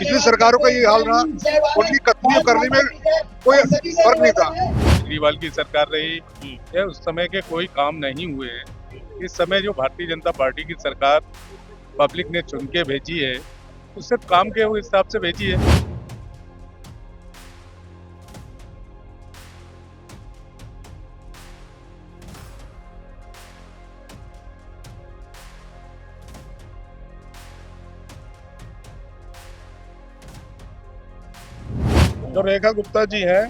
पिछली सरकारों का ये हाल रहा, उनकी कथनी और करनी में कोई फर्क नहीं था। केजरीवाल की सरकार रही है, उस समय के कोई काम नहीं हुए हैं। इस समय जो भारतीय जनता पार्टी की सरकार पब्लिक ने चुन के भेजी है, तो सिर्फ काम के हिसाब से भेजी है। जो रेखा गुप्ता जी हैं,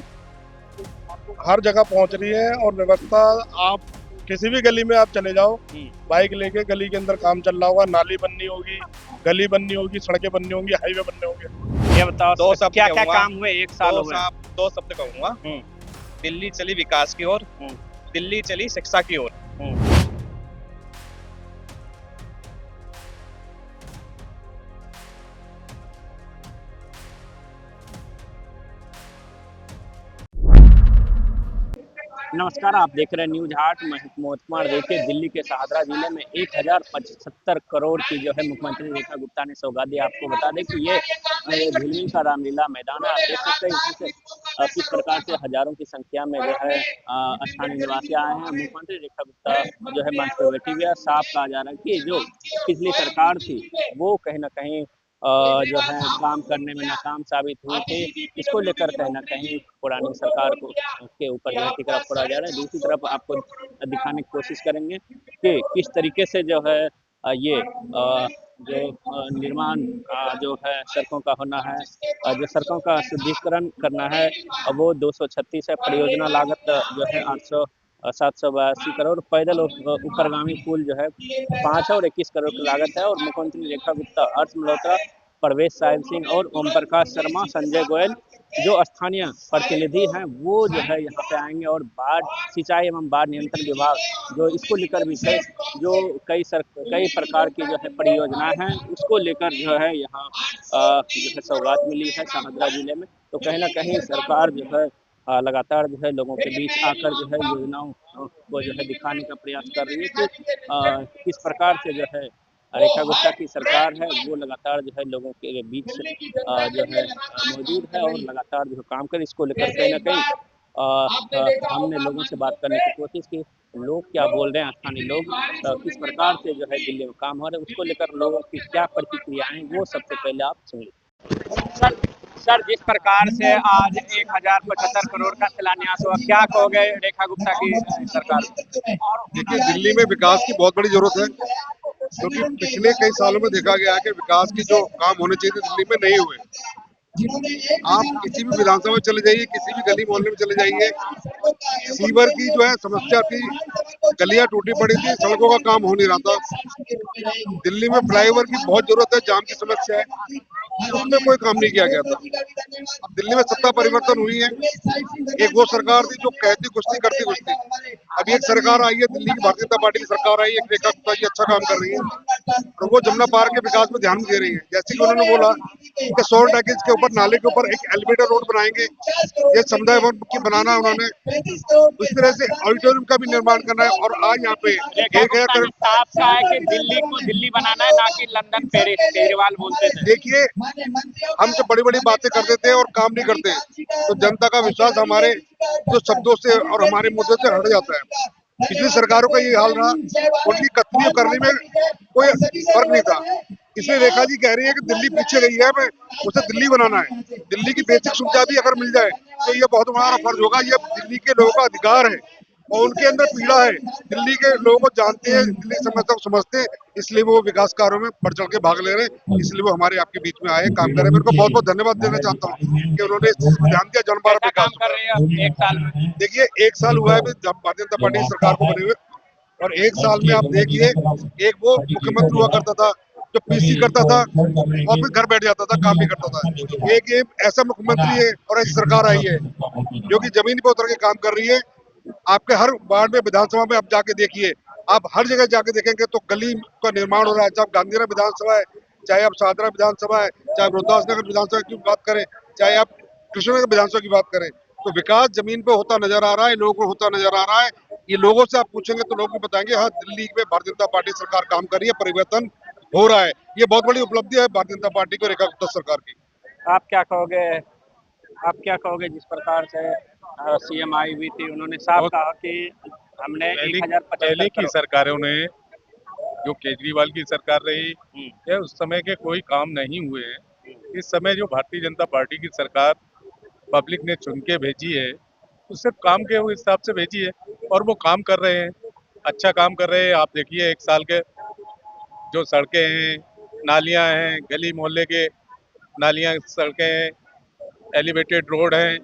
हर जगह पहुंच रही है और व्यवस्था, आप किसी भी गली में आप चले जाओ, बाइक लेके गली के अंदर काम चल रहा होगा, नाली बननी होगी, गली बननी होगी, सड़कें बननी होंगी, हाईवे बनने होंगे। ये बताओ दो शब्द क्या क्या कहूंगा। काम हुए एक साल हो गए। दो शब्द कहूंगा। दिल्ली चली विकास की ओर, दिल्ली चली शिक्षा की ओर। नमस्कार, आप देख रहे हैं न्यूज हाट। मैं मोहित कुमार। देखिए, दिल्ली के शाहदरा जिले में 1075 करोड़ की जो है मुख्यमंत्री रेखा गुप्ता ने सौगात दी। आपको बता दें कि ये झिलमिल का रामलीला मैदान है। आप देख सकते हैं यहाँ से किस प्रकार से हजारों की संख्या में जो है स्थानीय निवासी आए हैं। मुख्यमंत्री रेखा गुप्ता जो है मंच पर बैठी हुई है। साफ कहा जा रहा है कि जो पिछली सरकार थी वो कहीं ना कहीं जो है काम करने में नाकाम साबित हुई थी। इसको लेकर कहीं ना कहीं पुरानी सरकार को के ऊपर जो है टिकरा फोड़ा जा रहा है। दूसरी तरफ आपको दिखाने की कोशिश करेंगे कि किस तरीके से जो है ये जो निर्माण जो है सड़कों का होना है, जो सड़कों का शुद्धिकरण करना है, वो 236 है। परियोजना लागत जो है 782 करोड़। पैदल ऊपरगामी पुल जो है 5 और 21 करोड़ की लागत है। और मुख्यमंत्री रेखा गुप्ता, हर्ष मल्होत्रा, प्रवेश साहिल सिंह और ओम प्रकाश शर्मा, संजय गोयल जो स्थानीय प्रतिनिधि हैं वो जो है यहाँ पे आएंगे। और बाढ़ सिंचाई एवं बाढ़ नियंत्रण विभाग जो इसको लेकर भी कई प्रकार की जो है परियोजनाएं हैं, उसको लेकर जो है यहाँ जो है सौगात मिली है शाहदरा जिले में। तो कहीं ना कहीं सरकार जो है लगातार जो है लोगों के बीच आकर जो है योजनाओं को जो है दिखाने का प्रयास कर रही है कि किस प्रकार से जो है रेखा गुप्ता की सरकार है वो लगातार जो है लोगों के बीच जो है मौजूद है और लगातार जो काम कर। इसको लेकर कहीं ना कहीं हमने लोगों से बात करने की कोशिश की, लोग क्या बोल रहे हैं, स्थानीय लोग किस प्रकार से जो है दिल्ली में काम हो रहे हैं, उसको लेकर लोगों की क्या प्रतिक्रियाएं, वो सबसे पहले आप सुनिए। सर, जिस प्रकार से आज 1075 करोड़ का शिलान्यास हुआ, क्या कहोगे रेखा गुप्ता की सरकार? देखिए, दिल्ली में विकास की बहुत बड़ी जरूरत है, क्योंकि पिछले कई सालों में देखा गया है कि विकास की जो काम होने चाहिए थे दिल्ली में नहीं हुए। आप किसी भी विधानसभा में चले जाइए, किसी भी गली मोहल्ले में चले जाइए, सीवर की जो है समस्या थी, गलियां टूटी पड़ी थी, सड़कों का काम हो नहीं रहा था। दिल्ली में फ्लाईओवर की बहुत जरूरत है, जाम की समस्या है, उसमें कोई काम नहीं किया गया था। अब दिल्ली में सत्ता परिवर्तन हुई है, एक वो सरकार थी जो कहती कुछ थी करती कुछ थी। अब एक सरकार आई है, दिल्ली की भारतीय जनता पार्टी की सरकार आई है, एक रेखा गुप्ता जी अच्छा काम कर रही है और वो जमुना पार के विकास में ध्यान दे रही है। जैसे कि उन्होंने बोला कि सोल टैकेज के ऊपर, नाले के ऊपर एक एलिवेटर रोड बनाएंगे, ये समुदाय भवन की बनाना उन्होंने, उस तरह से ऑडिटोरियम का भी निर्माण करना है। और आज यहाँ पे साफ कहा है कि दिल्ली को दिल्ली बनाना है, ना कि लंदन पेरिस। केजरीवाल बोलते थे। देखिए, हम जो बड़ी बड़ी बातें करते थे और काम नहीं करते, तो जनता का विश्वास हमारे जो शब्दों से और हमारे मुद्दों से हट जाता है। पिछली सरकारों का ये हाल रहा, उनकी कथनी और करनी में कोई फर्क नहीं था। इसलिए रेखा जी कह रही है कि दिल्ली पीछे गई है, हमें उसे दिल्ली बनाना है। दिल्ली की बेसिक सुविधा भी अगर मिल जाए तो ये बहुत हमारा फर्ज होगा। ये दिल्ली के लोगों का अधिकार है और उनके अंदर पीड़ा है। दिल्ली के लोगों को जानते हैं, दिल्ली की समस्या को समझते हैं, इसलिए वो विकास कार्यों में बढ़ चढ़ के भाग ले रहे हैं। इसलिए वो हमारे आपके बीच में आए, काम कर रहे हैं। मेरे को बहुत बहुत धन्यवाद देना चाहता हूँ कि उन्होंने इस चीज पर ध्यान दिया। जनभारत काम कर रहे हैं एक साल में। देखिए, एक साल हुआ है भारतीय जनता पार्टी की सरकार को बने हुए, और एक साल में आप देखिए, एक वो मुख्यमंत्री हुआ करता था जो पीसी करता था और फिर घर बैठ जाता था, काम नहीं करता था। एक ये ऐसा मुख्यमंत्री है और ऐसी सरकार आई है जो कि जमीन पे उतर के काम कर रही है। आपके हर वार्ड में, विधानसभा में आप जाके देखिए, आप हर जगह जाके देखेंगे तो गली का निर्माण हो रहा है। चाहे गांधीनगर विधानसभा है, चाहे आप शाहदरा विधानसभा है, चाहे रोहतासनगर विधानसभा की बात करें, चाहे आप कृष्णनगर विधानसभा की बात करें, तो विकास जमीन पे होता नजर आ रहा है, लोगों को होता नजर आ रहा है। ये लोगों से आप पूछेंगे तो लोग भी बताएंगे, हाँ, दिल्ली में भारतीय जनता पार्टी सरकार काम कर रही है, परिवर्तन हो रहा है। ये बहुत बड़ी उपलब्धि है भारतीय जनता पार्टी को, रेखा गुप्ता सरकार की। आप क्या कहोगे जिस प्रकार से सीएम आई हुई थी, उन्होंने साफ और कहा कि हमने पहले 1075 पहले की करोड़। सरकारों ने, जो केजरीवाल की सरकार रही हम्म, है, उस समय के कोई काम नहीं हुए हैं। इस समय जो भारतीय जनता पार्टी की सरकार पब्लिक ने चुन के भेजी है, तो सिर्फ काम के हिसाब से भेजी है और वो काम कर रहे हैं, अच्छा काम कर रहे हैं। आप देखिए 1 साल के जो सड़कें हैं, नालियां हैं, गली मोहल्ले के नालियां, सड़कें हैं, एलिवेटेड रोड हैं,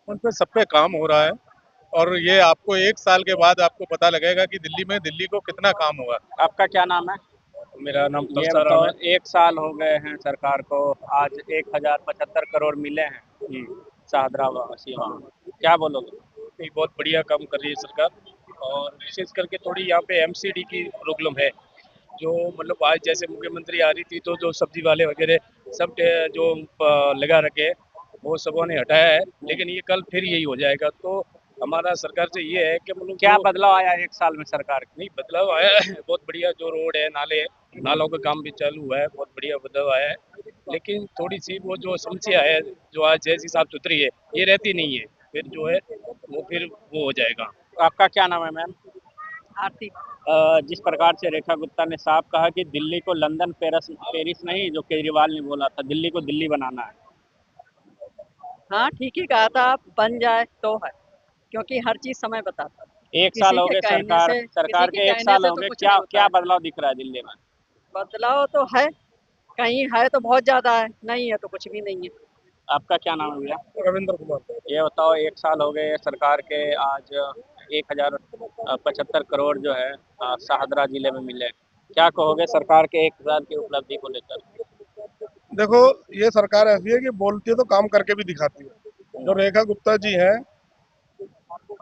उन पे सब पे काम हो रहा है। और ये आपको 1 साल के बाद आपको पता लगेगा कि दिल्ली को कितना काम हुआ। आपका क्या नाम है? मेरा नाम ये तुलसाराम बताओ, है। 1 साल हो गए हैं सरकार को, आज 1075 करोड़ मिले हैं शाहदरा सीमा में, क्या बोलोगे? नहीं, बहुत बढ़िया काम कर रही है सरकार। और विशेष करके थोड़ी यहाँ पे एमसीडी की प्रॉब्लम है, जो मतलब आज जैसे मुख्यमंत्री आ रही थी तो जो सब्जी वाले वगैरह सब जो लगा रखे हैं, वो सबों ने हटाया है, लेकिन ये कल फिर यही हो जाएगा। तो हमारा सरकार से ये है कि मतलब क्या जो बदलाव आया 1 साल में सरकार के? नहीं बदलाव आया है, बहुत बढ़िया। जो रोड है, नाले हैं, नालों का काम भी चालू हुआ है, बहुत बढ़िया बदलाव आया है। लेकिन थोड़ी सी वो जो समस्या है, जो आज जैसी साफ सुथरी है, ये रहती नहीं है, फिर जो है वो फिर वो हो जाएगा। आपका क्या नाम है मैम? आरती। जिस प्रकार से रेखा गुप्ता ने साफ कहा कि दिल्ली को लंदन पेरिस पेरिस नहीं, जो केजरीवाल ने बोला था दिल्ली को दिल्ली बनाना है। हाँ ठीक ही कहा था, बन जाए तो है, क्योंकि हर चीज समय बताता है। एक साल हो गए सरकार किसी सरकार के के, एक कहने साल से हो तो गए, कुछ क्या नहीं होता क्या है। बदलाव दिख रहा है दिल्ली में? बदलाव तो है, कहीं है तो बहुत ज्यादा है, नहीं है तो कुछ भी नहीं है। आपका क्या नाम है भैया? रविंद्र कुमार। ये बताओ, 1 साल हो गए सरकार के, आज 1075 करोड़ जो है शाहदरा जिले में मिले, क्या कहोगे सरकार के 1 साल की उपलब्धि को लेकर? देखो, ये सरकार ऐसी है कि बोलती है तो काम करके भी दिखाती है। जो रेखा गुप्ता जी हैं,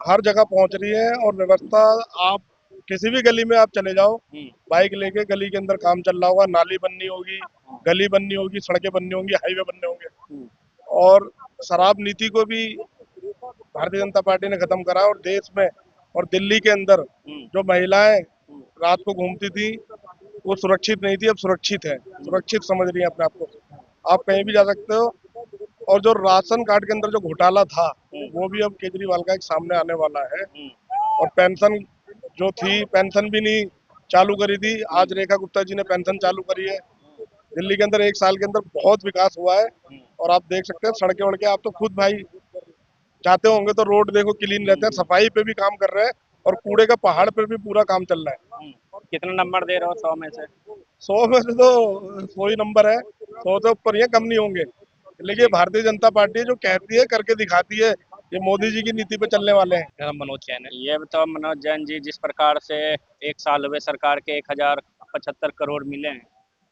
हर जगह पहुंच रही है और व्यवस्था, आप किसी भी गली में आप चले जाओ, बाइक लेके गली के अंदर काम चल रहा होगा, नाली बननी होगी, गली बननी होगी, सड़कें बननी होंगी, हाईवे बनने होंगे। और शराब नीति को भी भारतीय जनता पार्टी ने खत्म करा। और देश में और दिल्ली के अंदर जो महिलाएं रात को घूमती थी, वो सुरक्षित नहीं थी, अब सुरक्षित है, सुरक्षित समझ रही है अपने आप को। आप कहीं भी जा सकते हो। और जो राशन कार्ड के अंदर जो घोटाला था, वो भी अब केजरीवाल का एक सामने आने वाला है। और पेंशन जो थी, पेंशन भी नहीं चालू करी थी, आज रेखा गुप्ता जी ने पेंशन चालू करी है। दिल्ली के अंदर 1 साल के अंदर बहुत विकास हुआ है। और आप देख सकते हैं सड़कें वड़कें, आप तो खुद भाई जाते होंगे तो रोड देखो क्लीन रहते हैं, सफाई पे भी काम कर रहे हैं। और कूड़े का पहाड़ पे भी पूरा काम चल रहा है। कितना नंबर दे रहे हो 100 में से? 100 में से तो 100 ही नंबर है, 100 से ऊपर ये कम नहीं होंगे। लेकिन भारतीय जनता पार्टी जो कहती है करके दिखाती है, ये मोदी जी की नीति पे चलने वाले हैं। मेरा मनोज जैन है। ये बताओ मनोज जैन जी, जिस प्रकार से 1 साल हुए सरकार के 1075 करोड़ मिले हैं,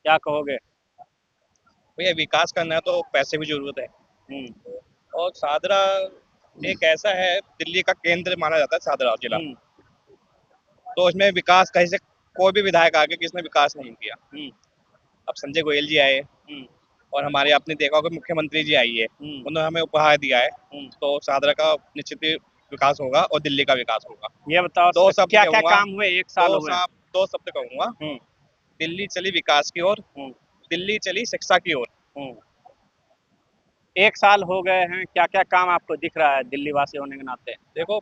क्या कहोगे? भैया विकास करना है तो पैसे की जरूरत है, और शाहदरा एक ऐसा है, दिल्ली का केंद्र माना जाता है शाहदरा जिला। तो इसमें विकास कहीं से कोई भी विधायक आके किसने विकास नहीं किया। अब संजय गोयल जी आए, और हमारे आपने देखा होगा मुख्यमंत्री जी आई है, उन्होंने हमें उपहार दिया है। तो शाहदरा का निश्चित ही विकास होगा और दिल्ली का विकास होगा। ये बताओ दो शब्द क्या क्या कहूंगा, काम हुए 1 साल हुए? दो शब्द कहूंगा, दिल्ली चली विकास की ओर, दिल्ली चली शिक्षा की ओर। 1 साल हो गए हैं, क्या क्या काम आपको दिख रहा है दिल्ली वासी होने के नाते? देखो,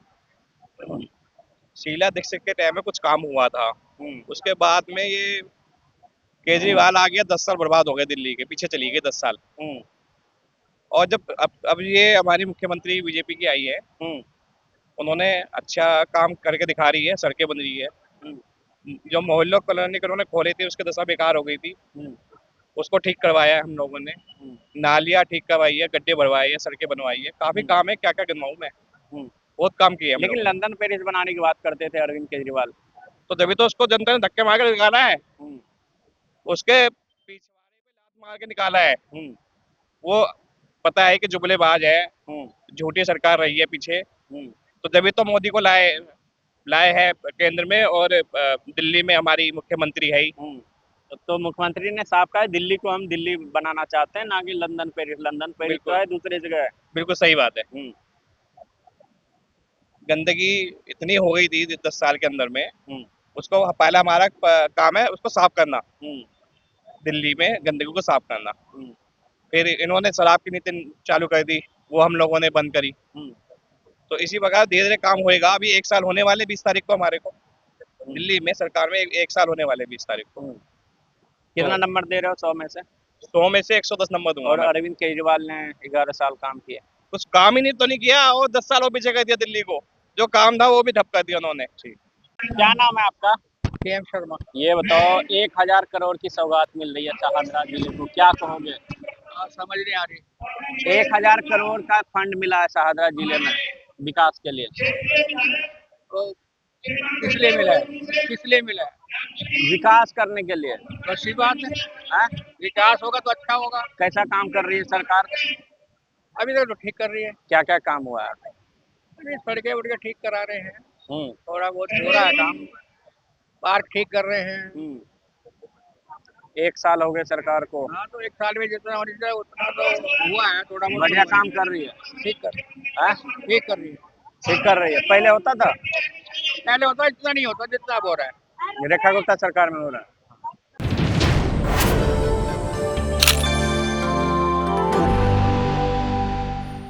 शीला दीक्षित के टाइम में कुछ काम हुआ था, उसके बाद में ये केजरीवाल आ गया, 10 साल बर्बाद हो गए, दिल्ली के पीछे चली गई 10 साल। और जब अब ये हमारी मुख्यमंत्री बीजेपी की आई है, उन्होंने अच्छा काम करके दिखा रही है, सड़कें बन रही है। जो मोहल्लों कॉलोनी उन्होंने खोली थी, उसकी दशा बेकार हो गई थी, उसको ठीक करवाया है हम लोगों ने। नालियां ठीक करवाई है, गड्ढे भरवाए हैं, सड़कें बनवाई है, काफी काम है, क्या क्या गिनवाऊं मैं, बहुत काम किए। लेकिन लंदन पेरिस बनाने की बात करते थे अरविंद केजरीवाल, तो तभी तो उसको जनता ने धक्के मार के निकाला है, उसके पिछवाड़े पे लात मार के निकाला है। वो पता है कि जुमलेबाज है, झूठी सरकार रही है पीछे, तो तभी तो मोदी को लाए है केंद्र में, और दिल्ली में हमारी मुख्यमंत्री है ही। तो मुख्यमंत्री ने साफ कहा है दिल्ली को हम दिल्ली बनाना चाहते हैं, ना कि लंदन पेरिस। लंदन पेरिस तो है दूसरी जगह है। बिल्कुल सही बात है। गंदगी इतनी हो गई थी 10 साल के अंदर में, उसको पहला हमारा काम है उसको साफ करना, दिल्ली में गंदगी को साफ करना। फिर इन्होंने शराब की नीति चालू कर दी, वो हम लोगों ने बंद करी। तो इसी प्रकार धीरे धीरे काम होएगा। अभी 1 साल होने वाले 20 तारीख को हमारे को दिल्ली में सरकार में 1 साल होने वाले 20 तारीख को। कितना नंबर दे रहे हो 100 में से? 100 में से 110 नंबर दूंगा और मैं। अरविंद केजरीवाल ने 11 साल काम किया। कुछ काम ही नहीं तो नहीं किया, और 10 साल और पीछे कर दिया दिल्ली को। जो काम था वो भी ठप कर दिया उन्होंने। क्या नाम है आपका? केएम शर्मा। ये बताओ 1000 करोड़ की सौगात मिल रही है शाहदरा जिले को, क्या कहोगे? समझ नहीं आ रही। 1000 करोड़ का फंड मिला है शाहदरा जिले में विकास के लिए। तो किस लिए मिला है? किस लिए मिला है? विकास करने के लिए। तो अच्छी बात है। हाँ? विकास होगा तो अच्छा होगा। कैसा काम कर रही है सरकार? अभी तक तो ठीक कर रही है। क्या क्या काम हुआ है? अभी सड़कें वड़कें ठीक करा रहे हैं, थोड़ा बहुत हो रहा है काम। पार्क ठीक कर रहे हैं। 1 साल हो गए सरकार को। हाँ, तो 1 साल में जितना होना चाहिए उतना तो हुआ है, थोड़ा बहुत बढ़िया काम कर रही है। ठीक कर हाँ? ठीक कर रही है। ठीक कर रही है। पहले होता था? पहले होता इतना नहीं होता जितना अब हो रहा है। रेखा गुप्ता सरकार में हो रहा है।